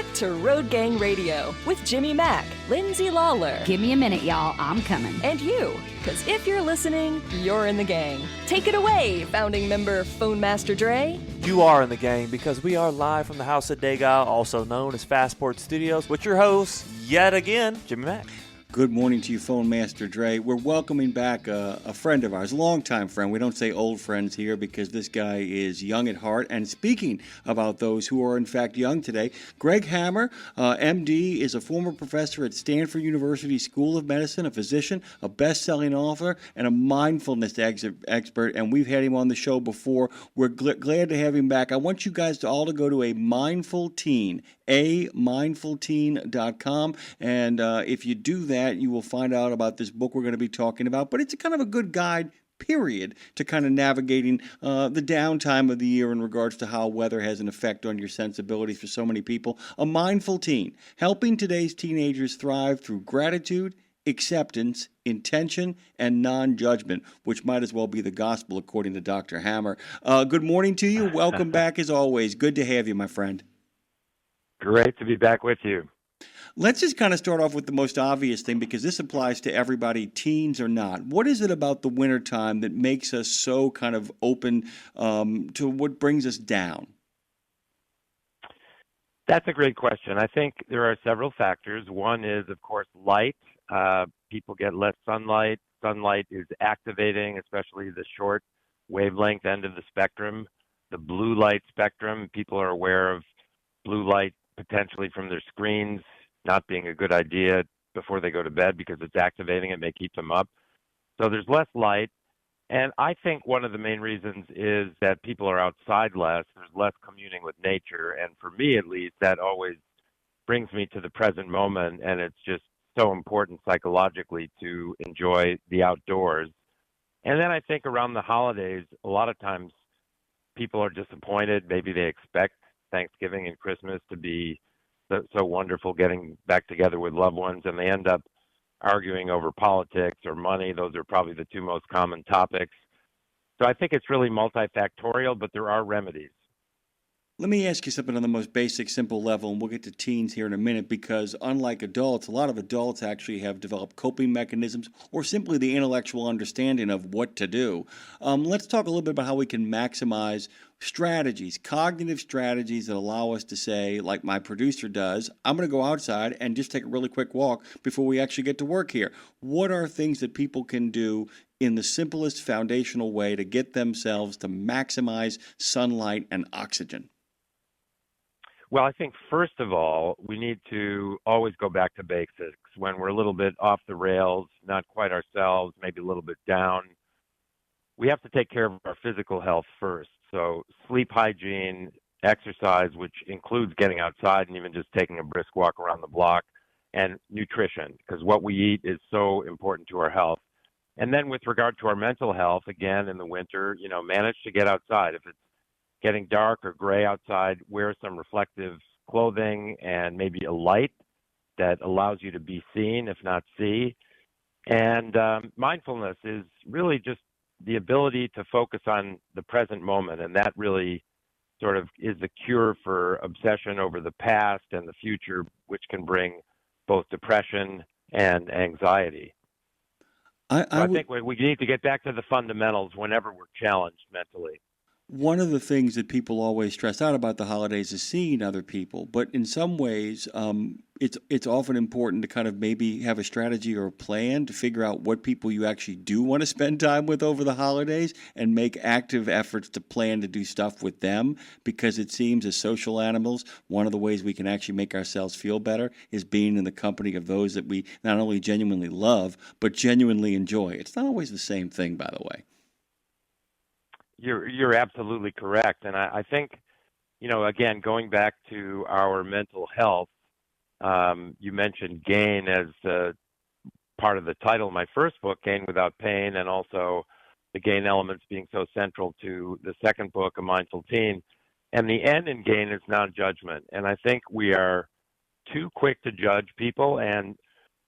back to Road Gang Radio with Jimmy Mack, Lindsay Lawler. Give me a minute, y'all. I'm coming. And you, because if you're listening, you're in the gang. Take it away, founding member Phone Master Dre. You are in the gang because we are live from the House of Degas, also known as Fastport Studios, with your host, yet again, Jimmy Mack. Good morning to you, Phone Master Dre. We're welcoming back a friend of ours, a longtime friend. We don't say old friends here because this guy is young at heart. And speaking about those who are in fact young today, Greg Hammer, MD, is a former professor at Stanford University School of Medicine, a physician, a best-selling author, and a mindfulness expert. And we've had him on the show before. We're glad to have him back. I want you guys to all to go to a mindful teen, mindfulteen.com. And if you do that, you will find out about this book we're going to be talking about. But it's a kind of a good guide, period, to kind of navigating the downtime of the year in regards to how weather has an effect on your sensibilities for so many people. A mindful teen, helping today's teenagers thrive through gratitude, acceptance, intention, and non-judgment, which might as well be the gospel according to Dr. Hammer. Good morning to you. Welcome back as always. Good to have you, my friend. Great to be back with you. Let's just kind of start off with the most obvious thing, because this applies to everybody, teens or not. What is it about the wintertime that makes us so kind of open to what brings us down? That's a great question. I think there are several factors. One is, of course, light. People get less sunlight. Sunlight is activating, especially the short wavelength end of the spectrum. The blue light spectrum, people are aware of blue light potentially from their screens not being a good idea before they go to bed because it's activating. It may keep them up. So there's less light. And I think one of the main reasons is that people are outside less. There's less communing with nature. And for me, at least, that always brings me to the present moment. And it's just so important psychologically to enjoy the outdoors. And then I think around the holidays, a lot of times people are disappointed. Maybe they expect Thanksgiving and Christmas to be so wonderful, getting back together with loved ones, and they end up arguing over politics or money. Those are probably the two most common topics. So I think it's really multifactorial, but there are remedies. Let me ask you something on the most basic, simple level, and we'll get to teens here in a minute, because unlike adults, a lot of adults actually have developed coping mechanisms or simply the intellectual understanding of what to do. Let's talk a little bit about how we can maximize strategies, cognitive strategies that allow us to say, like my producer does, I'm going to go outside and just take a really quick walk before we actually get to work here. What are things that people can do in the simplest foundational way to get themselves to maximize sunlight and oxygen? Well, I think first of all, we need to always go back to basics. When we're a little bit off the rails, not quite ourselves, maybe a little bit down, we have to take care of our physical health first. So sleep hygiene, exercise, which includes getting outside and even just taking a brisk walk around the block, and nutrition, because what we eat is so important to our health. And then with regard to our mental health, again, in the winter, manage to get outside. If it's getting dark or gray outside, wear some reflective clothing and maybe a light that allows you to be seen, if not see. And mindfulness is really just the ability to focus on the present moment. And that really sort of is the cure for obsession over the past and the future, which can bring both depression and anxiety. I think we need to get back to the fundamentals whenever we're challenged mentally. One of the things that people always stress out about the holidays is seeing other people, but in some ways, it's often important to kind of maybe have a strategy or a plan to figure out what people you actually do want to spend time with over the holidays and make active efforts to plan to do stuff with them, because it seems as social animals, one of the ways we can actually make ourselves feel better is being in the company of those that we not only genuinely love, but genuinely enjoy. It's not always the same thing, by the way. You're absolutely correct. And I think, again, going back to our mental health, you mentioned GAIN as part of the title of my first book, Gain Without Pain, and also the GAIN elements being so central to the second book, A Mindful Teen. And the N in GAIN is non-judgment. And I think we are too quick to judge people, and,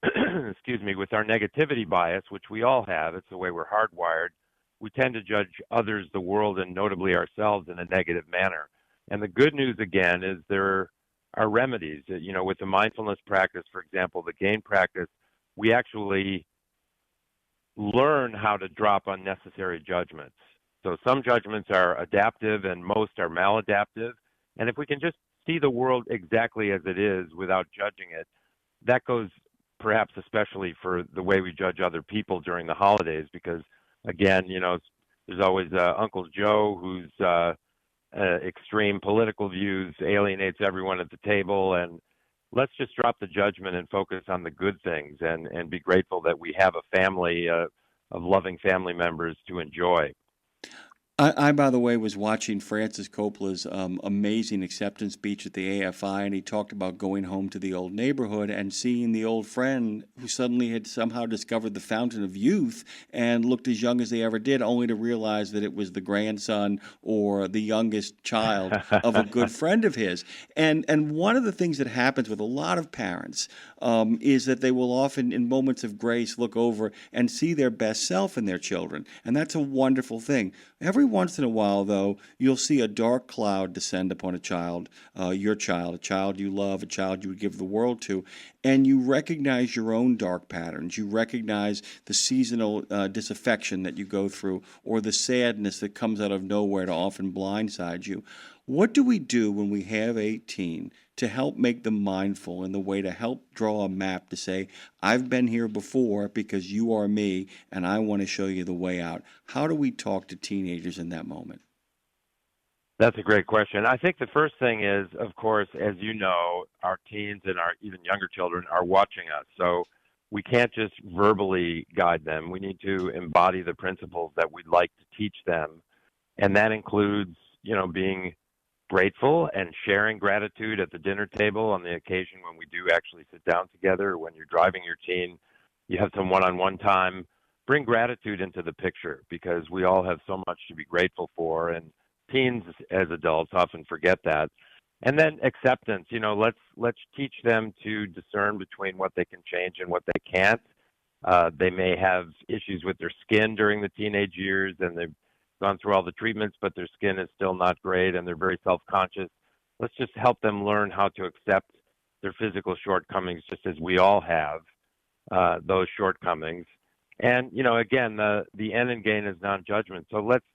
with our negativity bias, which we all have, it's the way we're hardwired, we tend to judge others, the world, and notably ourselves in a negative manner. And the good news, again, is there are remedies. With the mindfulness practice, for example, the gain practice, we actually learn how to drop unnecessary judgments. So some judgments are adaptive and most are maladaptive. And if we can just see the world exactly as it is without judging it, that goes perhaps especially for the way we judge other people during the holidays, because again, there's always Uncle Joe whose extreme political views alienates everyone at the table. And let's just drop the judgment and focus on the good things and be grateful that we have a family of loving family members to enjoy. I, by the way, was watching Francis Coppola's amazing acceptance speech at the AFI, and he talked about going home to the old neighborhood and seeing the old friend who suddenly had somehow discovered the fountain of youth and looked as young as they ever did, only to realize that it was the grandson or the youngest child of a good friend of his. And one of the things that happens with a lot of parents is that they will often, in moments of grace, look over and see their best self in their children, and that's a wonderful thing. Every once in a while, though, you'll see a dark cloud descend upon a child, your child, a child you love, a child you would give the world to, and you recognize your own dark patterns. You recognize the seasonal disaffection that you go through, or the sadness that comes out of nowhere to often blindside you. What do we do when we have a teen to help make them mindful in the way to help draw a map to say, I've been here before because you are me and I want to show you the way out? How do we talk to teenagers in that moment? That's a great question. I think the first thing is, of course, as you know, our teens and our even younger children are watching us. So we can't just verbally guide them. We need to embody the principles that we'd like to teach them. And that includes, being grateful and sharing gratitude at the dinner table on the occasion when we do actually sit down together. When you're driving your teen, you have some one-on-one time. Bring gratitude into the picture, because we all have so much to be grateful for, and teens as adults often forget that. And then acceptance. Let's teach them to discern between what they can change and what they can't. They may have issues with their skin during the teenage years, and they've gone through all the treatments, but their skin is still not great and they're very self-conscious. Let's just help them learn how to accept their physical shortcomings, just as we all have those shortcomings. And, again, the end and gain is non-judgment. So let's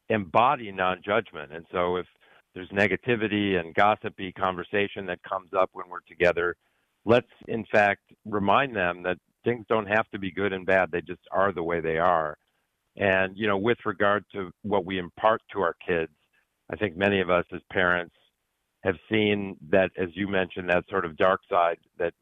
embody non-judgment. And so if there's negativity and gossipy conversation that comes up when we're together, let's, in fact, remind them that things don't have to be good and bad. They just are the way they are. And, with regard to what we impart to our kids, I think many of us as parents have seen that, as you mentioned, that sort of dark side that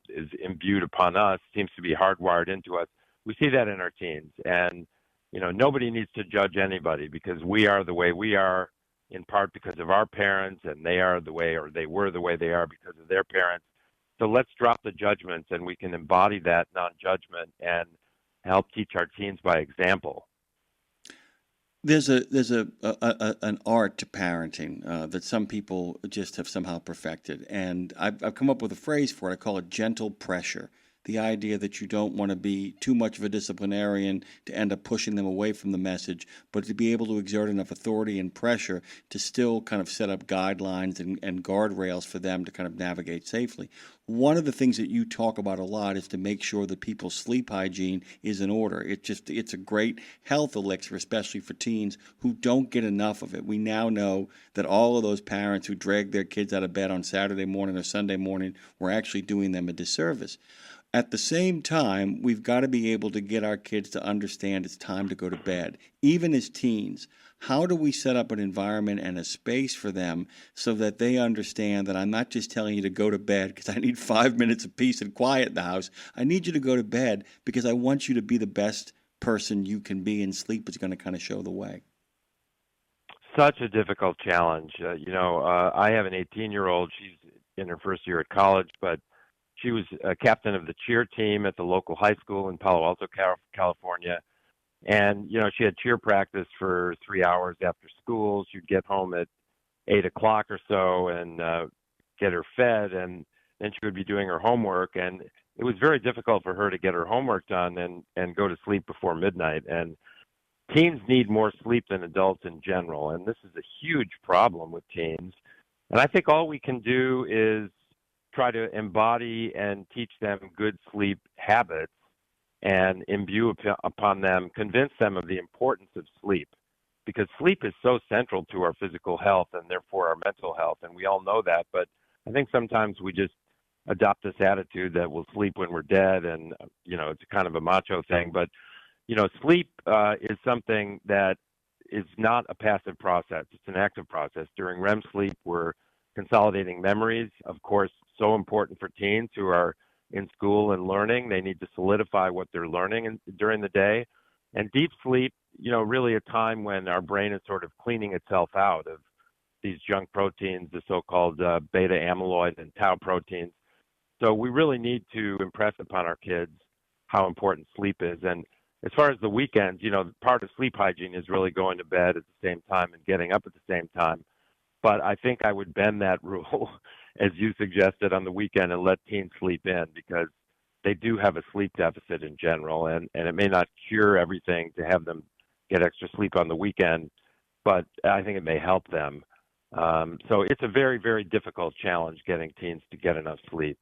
is imbued upon us seems to be hardwired into us. We see that in our teens. And, nobody needs to judge anybody, because we are the way we are, in part because of our parents, and they are the way, or they were the way they are because of their parents. So let's drop the judgments, and we can embody that non-judgment and help teach our teens by example. There's an art to parenting that some people just have somehow perfected, and I've come up with a phrase for it. I call it gentle pressure. The idea that you don't want to be too much of a disciplinarian to end up pushing them away from the message, but to be able to exert enough authority and pressure to still kind of set up guidelines and guardrails for them to kind of navigate safely. One of the things that you talk about a lot is to make sure that people's sleep hygiene is in order. It's a great health elixir, especially for teens who don't get enough of it. We now know that all of those parents who drag their kids out of bed on Saturday morning or Sunday morning were actually doing them a disservice. At the same time, we've got to be able to get our kids to understand it's time to go to bed, even as teens. How do we set up an environment and a space for them so that they understand that I'm not just telling you to go to bed because I need 5 minutes of peace and quiet in the house. I need you to go to bed because I want you to be the best person you can be, and sleep is going to kind of show the way. Such a difficult challenge. I have an 18-year-old. She's in her first year at college, but she was a captain of the cheer team at the local high school in Palo Alto, California. And, she had cheer practice for 3 hours after school. She'd get home at 8 o'clock or so and get her fed, and then she would be doing her homework. And it was very difficult for her to get her homework done and go to sleep before midnight. And teens need more sleep than adults in general. And this is a huge problem with teens. And I think all we can do is try to embody and teach them good sleep habits and imbue upon them, convince them of the importance of sleep, because sleep is so central to our physical health and therefore our mental health. And we all know that. But I think sometimes we just adopt this attitude that we'll sleep when we're dead, and, it's kind of a macho thing. But, sleep is something that is not a passive process. It's an active process. During REM sleep, we're consolidating memories, of course, so important for teens who are in school and learning. They need to solidify what they're learning during the day. And deep sleep, really a time when our brain is sort of cleaning itself out of these junk proteins, the so-called beta amyloid and tau proteins. So we really need to impress upon our kids how important sleep is. And as far as the weekends, part of sleep hygiene is really going to bed at the same time and getting up at the same time. But I think I would bend that rule, as you suggested, on the weekend and let teens sleep in, because they do have a sleep deficit in general, and it may not cure everything to have them get extra sleep on the weekend, but I think it may help them. So it's a very, very difficult challenge getting teens to get enough sleep.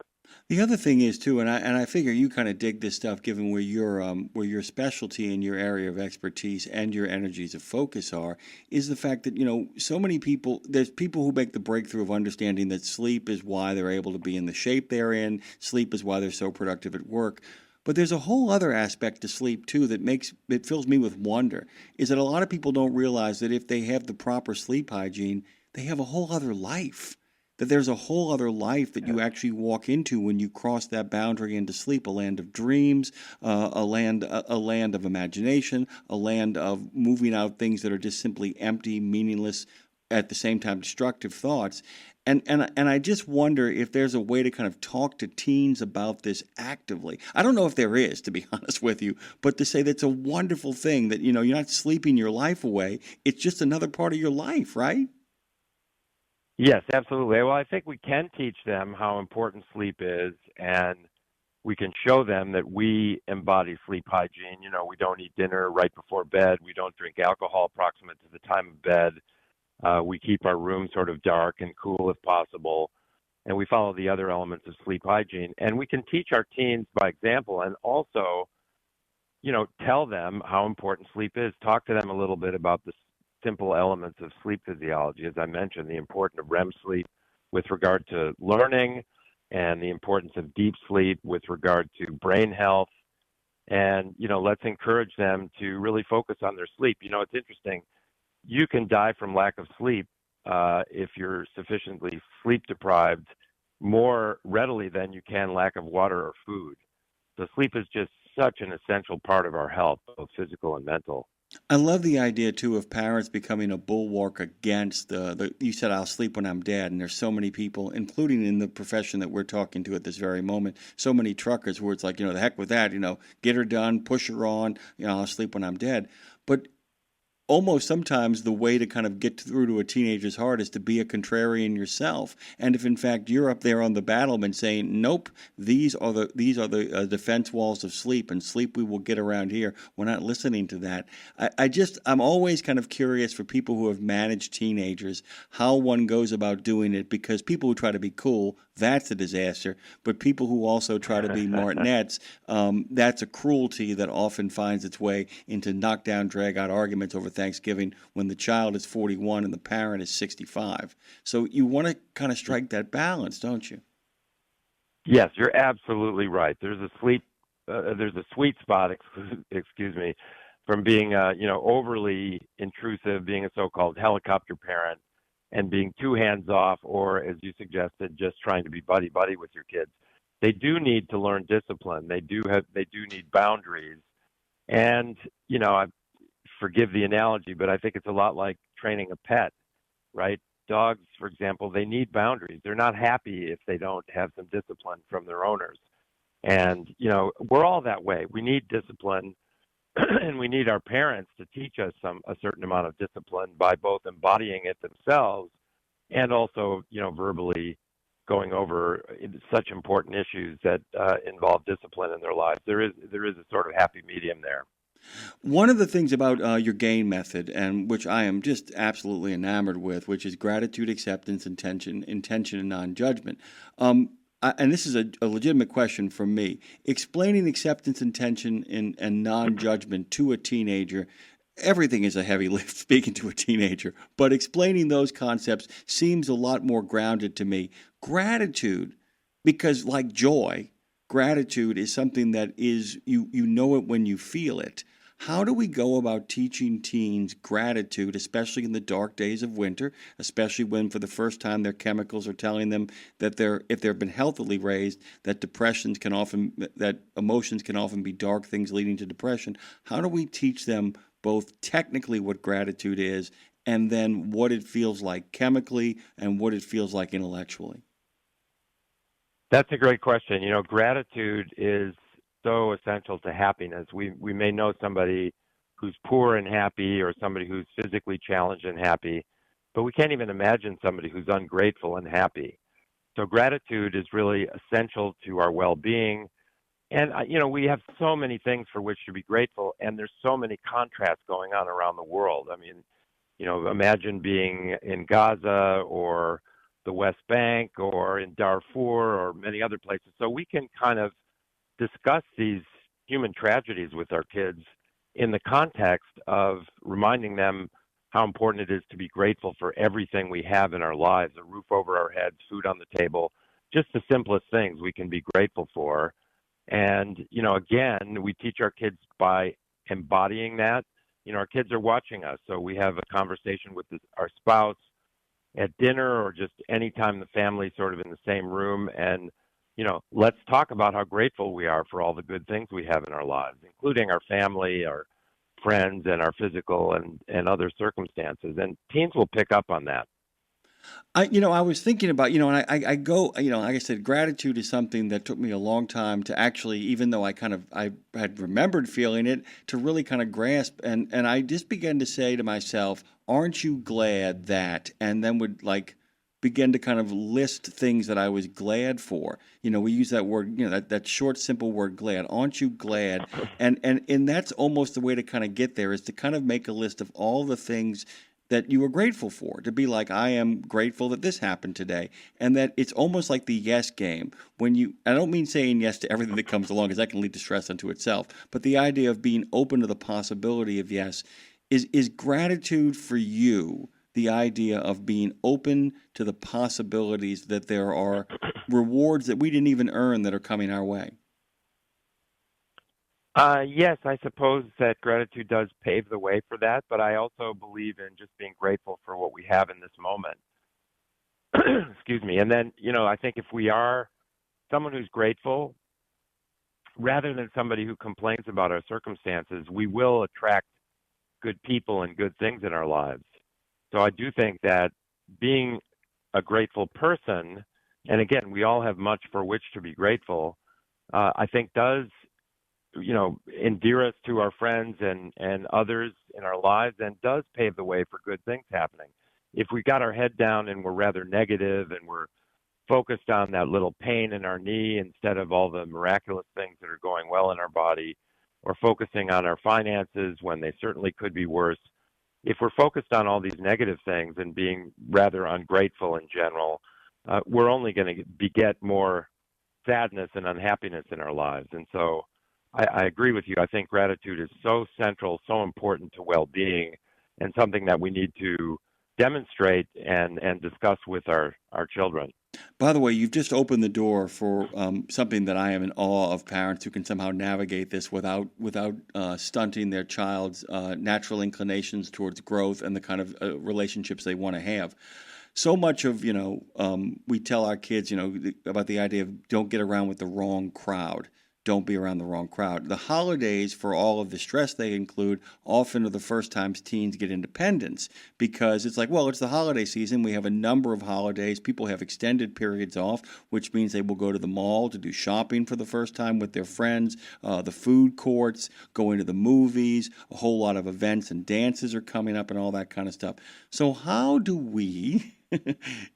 The other thing is too, and I figure you kind of dig this stuff, given where your specialty and your area of expertise and your energies of focus are, is the fact that so many people. There's people who make the breakthrough of understanding that sleep is why they're able to be in the shape they're in. Sleep is why they're so productive at work. But there's a whole other aspect to sleep too that fills me with wonder. Is that a lot of people don't realize that if they have the proper sleep hygiene, they have a whole other life. That there's a whole other life that you actually walk into when you cross that boundary into sleep, a land of dreams, a land of imagination, a land of moving out things that are just simply empty, meaningless, at the same time destructive thoughts. And I just wonder if there's a way to kind of talk to teens about this actively. I don't know if there is, to be honest with you, but to say that's a wonderful thing that, you're not sleeping your life away. It's just another part of your life, right? Yes, absolutely. Well, I think we can teach them how important sleep is, and we can show them that we embody sleep hygiene. We don't eat dinner right before bed. We don't drink alcohol proximate to the time of bed. We keep our room sort of dark and cool if possible, and we follow the other elements of sleep hygiene. And we can teach our teens by example, and also, tell them how important sleep is. Talk to them a little bit about the simple elements of sleep physiology. As I mentioned, the importance of REM sleep with regard to learning, and the importance of deep sleep with regard to brain health. And, let's encourage them to really focus on their sleep. It's interesting. You can die from lack of sleep if you're sufficiently sleep deprived more readily than you can lack of water or food. So sleep is just such an essential part of our health, both physical and mental. I love the idea too of parents becoming a bulwark against you said I'll sleep when I'm dead, and there's so many people, including in the profession that we're talking to at this very moment, so many truckers where it's like, the heck with that, get her done, push her on, I'll sleep when I'm dead. But almost sometimes the way to kind of get through to a teenager's heart is to be a contrarian yourself. And if in fact you're up there on the battlement saying, nope, these are the defense walls of sleep, and sleep we will get around here, we're not listening to that. I'm always kind of curious for people who have managed teenagers, how one goes about doing it, because people who try to be cool, that's a disaster. But people who also try to be martinets, that's a cruelty that often finds its way into knockdown, drag-out arguments over Thanksgiving when the child is 41 and the parent is 65. So you want to kind of strike that balance, don't you? Yes, you're absolutely right. There's a sweet spot, excuse me, from being overly intrusive, being a so-called helicopter parent, and being too hands-off, or, as you suggested, just trying to be buddy-buddy with your kids. They do need to learn discipline. They do need boundaries. And, I forgive the analogy, but I think it's a lot like training a pet, right? Dogs, for example, they need boundaries. They're not happy if they don't have some discipline from their owners. And, we're all that way. We need discipline, and we need our parents to teach us a certain amount of discipline by both embodying it themselves and also, verbally going over such important issues that involve discipline in their lives. There is a sort of happy medium there. One of the things about your GAIN method, and which I am just absolutely enamored with, which is gratitude, acceptance, intention, and non-judgment. And this is a legitimate question from me. Explaining acceptance, intention, and non-judgment to a teenager, everything is a heavy lift speaking to a teenager, but explaining those concepts seems a lot more grounded to me. Gratitude, because like joy, gratitude is something that is, you know it when you feel it. How do we go about teaching teens gratitude, especially in the dark days of winter, especially when for the first time their chemicals are telling them that if they've been healthily raised, that emotions can often be dark things leading to depression? How do we teach them both technically what gratitude is and then what it feels like chemically and what it feels like intellectually? That's a great question. You know, gratitude is so essential to happiness. We may know somebody who's poor and happy or somebody who's physically challenged and happy, but we can't even imagine somebody who's ungrateful and happy. So gratitude is really essential to our well-being. And, you know, we have so many things for which to be grateful, and there's so many contrasts going on around the world. I mean, you know, imagine being in Gaza or the West Bank or in Darfur or many other places. So we can kind of discuss these human tragedies with our kids in the context of reminding them how important it is to be grateful for everything we have in our lives, a roof over our heads, food on the table, just the simplest things we can be grateful for. And, you know, again, we teach our kids by embodying that. You know, our kids are watching us, so we have a conversation with our spouse at dinner or just anytime the family's sort of in the same room, and you know, let's talk about how grateful we are for all the good things we have in our lives, including our family, our friends, and our physical and other circumstances. And teens will pick up on that. I was thinking about, and I go, like I said, gratitude is something that took me a long time to actually, even though I had remembered feeling it, to really kind of grasp. And I just began to say to myself, aren't you glad that, and then would begin to kind of list things that I was glad for. We use that word, that short, simple word glad. Aren't you glad? And that's almost the way to kind of get there, is to kind of make a list of all the things that you were grateful for, to be like, I am grateful that this happened today. And that it's almost like the yes game. I don't mean saying yes to everything that comes along, because that can lead to stress unto itself, but the idea of being open to the possibility of yes. Is gratitude for you the idea of being open to the possibilities that there are rewards that we didn't even earn that are coming our way? Yes, I suppose that gratitude does pave the way for that, but I also believe in just being grateful for what we have in this moment. Excuse me. And then, I think if we are someone who's grateful, rather than somebody who complains about our circumstances, we will attract good people and good things in our lives. So I do think that being a grateful person, and again, we all have much for which to be grateful, I think does, endear us to our friends and others in our lives, and does pave the way for good things happening. If we got our head down and we're rather negative and we're focused on that little pain in our knee instead of all the miraculous things that are going well in our body, or focusing on our finances when they certainly could be worse, if we're focused on all these negative things and being rather ungrateful in general, we're only going to beget more sadness and unhappiness in our lives. And so I agree with you. I think gratitude is so central, so important to well-being, and something that we need to demonstrate and discuss with our children. By the way, you've just opened the door for something that I am in awe of, parents who can somehow navigate this without stunting their child's natural inclinations towards growth and the kind of relationships they want to have. So much of, we tell our kids, about the idea of don't get around with the wrong crowd. Don't be around the wrong crowd. The holidays, for all of the stress they include, often are the first times teens get independence, because it's like, well, it's the holiday season. We have a number of holidays. People have extended periods off, which means they will go to the mall to do shopping for the first time with their friends, the food courts, going to the movies, a whole lot of events and dances are coming up and all that kind of stuff. So how do we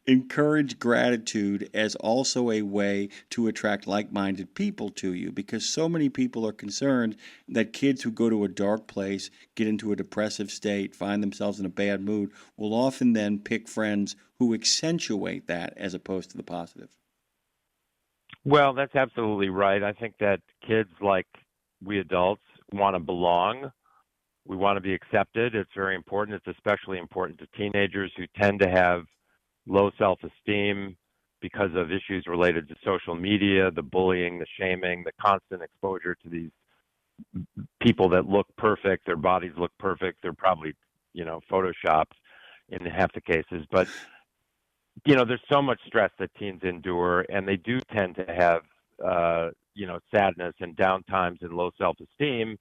Encourage gratitude as also a way to attract like-minded people to you, because so many people are concerned that kids who go to a dark place, get into a depressive state, find themselves in a bad mood, will often then pick friends who accentuate that as opposed to the positive. Well, that's absolutely right. I think that kids, like we adults, want to belong. We want to be accepted. It's very important. It's especially important to teenagers who tend to have low self-esteem because of issues related to social media, the bullying, the shaming, the constant exposure to these people that look perfect. Their bodies look perfect. They're probably, photoshopped in half the cases. But, there's so much stress that teens endure, and they do tend to have, sadness and downtimes and low self-esteem.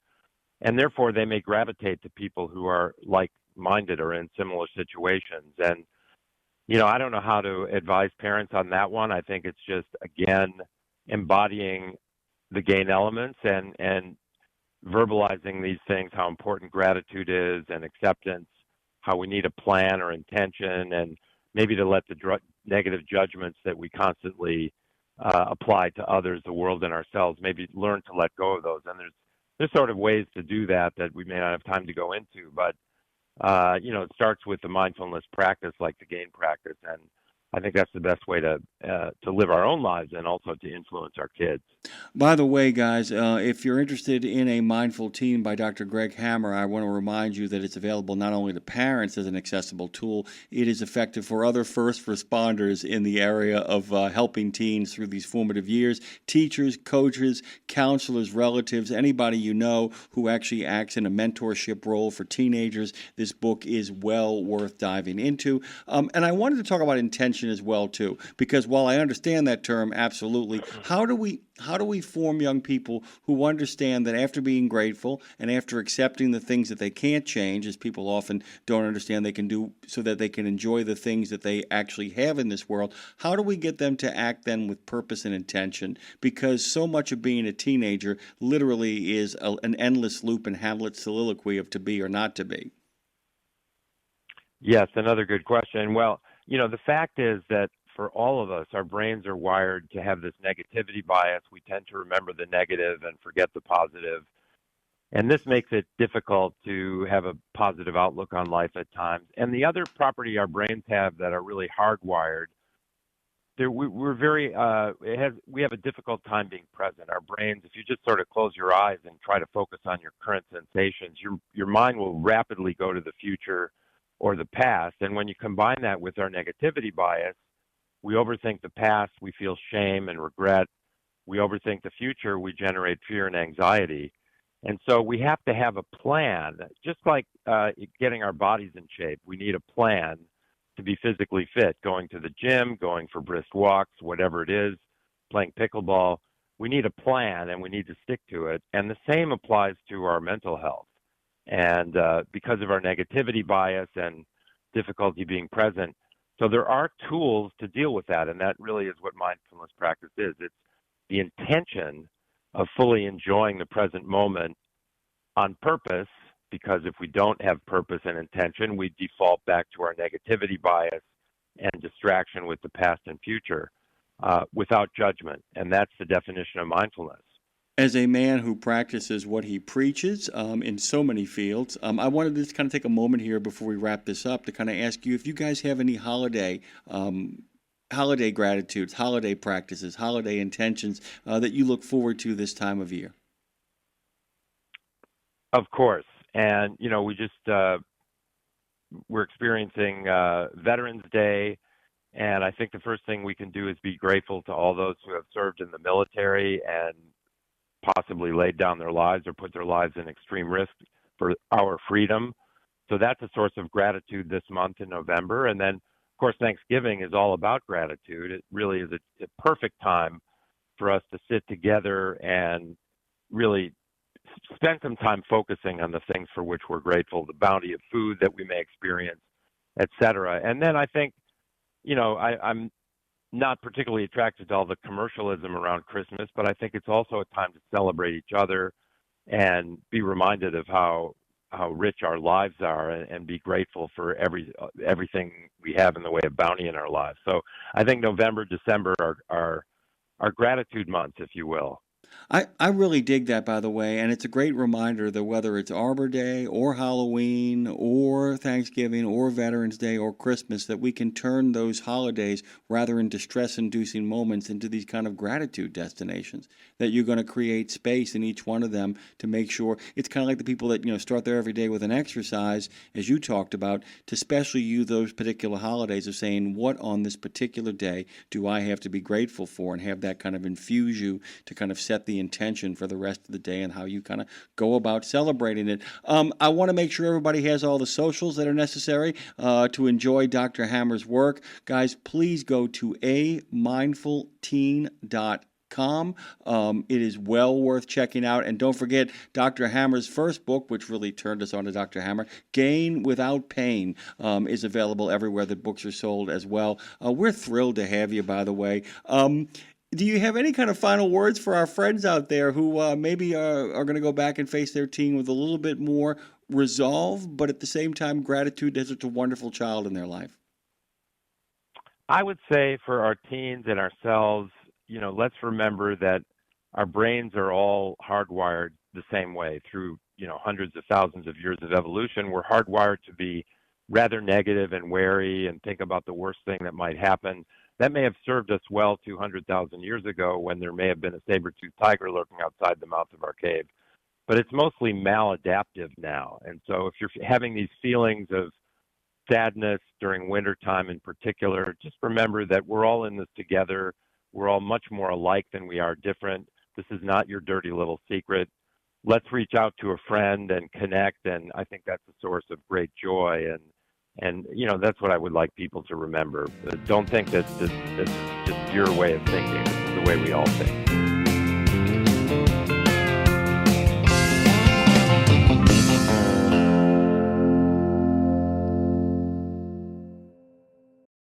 And therefore, they may gravitate to people who are like-minded or in similar situations. And, I don't know how to advise parents on that one. I think it's just, again, embodying the GAIN elements and verbalizing these things, how important gratitude is and acceptance, how we need a plan or intention, and maybe to let the negative judgments that we constantly apply to others, the world, and ourselves, maybe learn to let go of those. And there's sort of ways to do that we may not have time to go into, but it starts with the mindfulness practice, like the GAIN practice, and I think that's the best way to live our own lives and also to influence our kids. By the way, guys, if you're interested in a Mindful Teen by Dr. Greg Hammer, I want to remind you that it's available not only to parents as an accessible tool, it is effective for other first responders in the area of helping teens through these formative years, teachers, coaches, counselors, relatives, anybody you know who actually acts in a mentorship role for teenagers. This book is well worth diving into. And I wanted to talk about intention as well, too, because while I understand that term, absolutely, how do we form young people who understand that after being grateful and after accepting the things that they can't change, as people often don't understand they can do so that they can enjoy the things that they actually have in this world, how do we get them to act then with purpose and intention? Because so much of being a teenager literally is an endless loop in Hamlet's soliloquy of to be or not to be. Yes, another good question. Well, the fact is that for all of us, our brains are wired to have this negativity bias. We tend to remember the negative and forget the positive. And this makes it difficult to have a positive outlook on life at times. And the other property our brains have that are really hardwired, we have a difficult time being present. Our brains, if you just sort of close your eyes and try to focus on your current sensations, your mind will rapidly go to the future or the past. And when you combine that with our negativity bias, we overthink the past, we feel shame and regret. We overthink the future, we generate fear and anxiety. And so we have to have a plan, just like getting our bodies in shape. We need a plan to be physically fit, going to the gym, going for brisk walks, whatever it is, playing pickleball. We need a plan and we need to stick to it. And the same applies to our mental health. And because of our negativity bias and difficulty being present, so there are tools to deal with that, and that really is what mindfulness practice is. It's the intention of fully enjoying the present moment on purpose, because if we don't have purpose and intention, we default back to our negativity bias and distraction with the past and future without judgment, and that's the definition of mindfulness. As a man who practices what he preaches in so many fields, I wanted to just kind of take a moment here before we wrap this up to kind of ask you if you guys have any holiday gratitudes, holiday practices, holiday intentions that you look forward to this time of year. Of course. And, we're experiencing Veterans Day. And I think the first thing we can do is be grateful to all those who have served in the military and possibly laid down their lives or put their lives in extreme risk for our freedom. So that's a source of gratitude this month in November. And then, of course, Thanksgiving is all about gratitude. It really is a perfect time for us to sit together and really spend some time focusing on the things for which we're grateful, the bounty of food that we may experience, et cetera. And then I think, I'm not particularly attracted to all the commercialism around Christmas, but I think it's also a time to celebrate each other and be reminded of how how rich our lives are, and be grateful for everything we have in the way of bounty in our lives. So I think November, December are gratitude months, if you will. I really dig that, by the way, and it's a great reminder that whether it's Arbor Day or Halloween or Thanksgiving or Veterans Day or Christmas, that we can turn those holidays rather into stress-inducing moments into these kind of gratitude destinations, that you're going to create space in each one of them to make sure it's kind of like the people that start their every day with an exercise, as you talked about, to specially use those particular holidays of saying, what on this particular day do I have to be grateful for, and have that kind of infuse you to kind of set the intention for the rest of the day and how you kind of go about celebrating it. I want to make sure everybody has all the socials that are necessary to enjoy Dr. Hammer's work. Guys, please go to amindfulteen.com. It is well worth checking out. And don't forget, Dr. Hammer's first book, which really turned us on to Dr. Hammer, Gain Without Pain, is available everywhere that books are sold as well. We're thrilled to have you, by the way. Do you have any kind of final words for our friends out there who maybe are going to go back and face their teen with a little bit more resolve, but at the same time gratitude that such a wonderful child in their life? I would say for our teens and ourselves, let's remember that our brains are all hardwired the same way through, hundreds of thousands of years of evolution. We're hardwired to be rather negative and wary and think about the worst thing that might happen. That may have served us well 200,000 years ago when there may have been a saber-toothed tiger lurking outside the mouth of our cave. But it's mostly maladaptive now. And so if you're having these feelings of sadness during wintertime in particular, just remember that we're all in this together. We're all much more alike than we are different. This is not your dirty little secret. Let's reach out to a friend and connect, and I think that's a source of great joy. And that's what I would like people to remember. Don't think that this is just your way of thinking. This is the way we all think.